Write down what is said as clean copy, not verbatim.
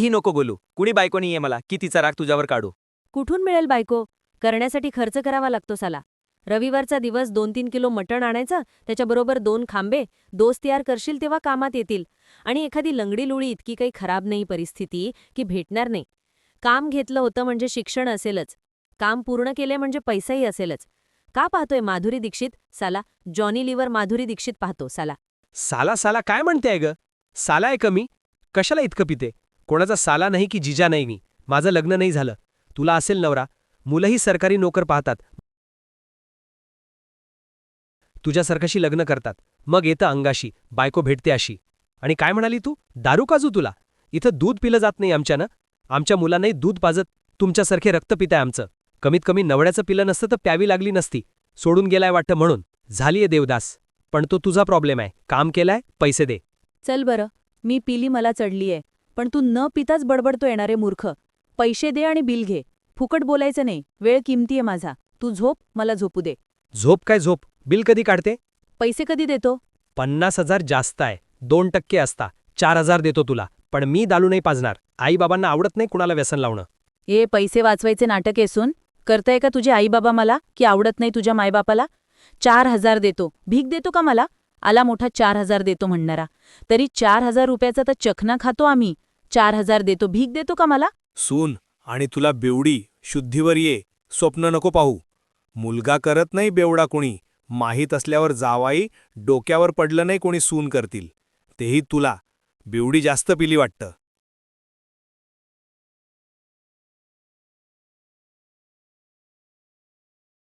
ही नको बोलू. कुणी बायको नाहीये मला की तिचा राग तुझ्यावर काढू. कुठून मिळेल बायको? करण्यासाठी खर्च करावा लागतो साला. रविवारचा दिवस 2-3 किलो मटण आणायचं, त्याच्याबरोबर 2 खांबे, डोस तयार करशील तेव्हा कामात येतील. आणि एखादी लंगडी-लुळी इतकी काही खराब नाही परिस्थिती की भेटणार नाही. काम घेतलं होतं म्हणजे शिक्षण असेलच. काम पूर्ण केले म्हणजे पैसाही असेलच. का पाहतोय माधुरी दीक्षित साला? जॉनी लिव्हर माधुरी दीक्षित पाहतो साला. साला साला काय म्हणतेय ग? साला आहे कमी? कशाला इतकं पिते? कोणाचा साला नाही की जिजा नाही मी. माझं लग्न नाही झालं. तुला असेल नवरा. मुलंही सरकारी नोकर पाहतात. तुझ्यासारखाशी लग्न करतात. मग येतं अंगाशी, बायको भेटते अशी. आणि काय म्हणाली तू? दारू काजू तुला? इथं दूध पिलं जात नाही आमच्यानं. आमच्या मुलांनाही दूध पाजत. तुमच्यासारखे रक्त पिताय आमचं. कमीत कमी नवड्याचं पिलं नसतं तर प्यावी लागली नसती. सोडून गेलाय वाटतं म्हणून. झालीये देवदास. पण तो तुझा प्रॉब्लेम आहे. काम केलाय, पैसे दे. चल बरं, मी पिली मला चढलीये. पण तू न पिताच बडबडतो येणारे मूर्ख. पैसे दे आणि बिल घे. फुकट बोलायचं नाही. वेळ किमती आहे माझा. तू झोप, मला झोपू दे. झोप काय झोप? बिल कधी काढते? पैसे कधी देतो? 50,000 जास्त आहे. 2% असता. 4,000 देतो तुला. पण मी दारू नाही पाजणार. आईबाबांना आवडत नाही कुणाला व्यसन लावणं. हे पैसे वाचवायचे नाटक असून करताय का तुझे आईबाबा मला की आवडत नाही तुझ्या मायबापाला? 4,000 देतो. भीक देतो का मला? आला मोठा 4,000 देतो म्हणणारा. तरी 4,000 रुपयाचा तर चखना खातो आम्ही. 4,000 देतो. भीक देतो का मला? सून आणि तुला बेवडी, शुद्धीवर ये. स्वप्न नको पाहू. मुलगा करत नाही बेवडा कोणी. माहीत असल्यावर जावाई डोक्यावर पडलं नाही कोणी सून करतील. तेही तुला. बेवडी जास्त पिली वाटतं.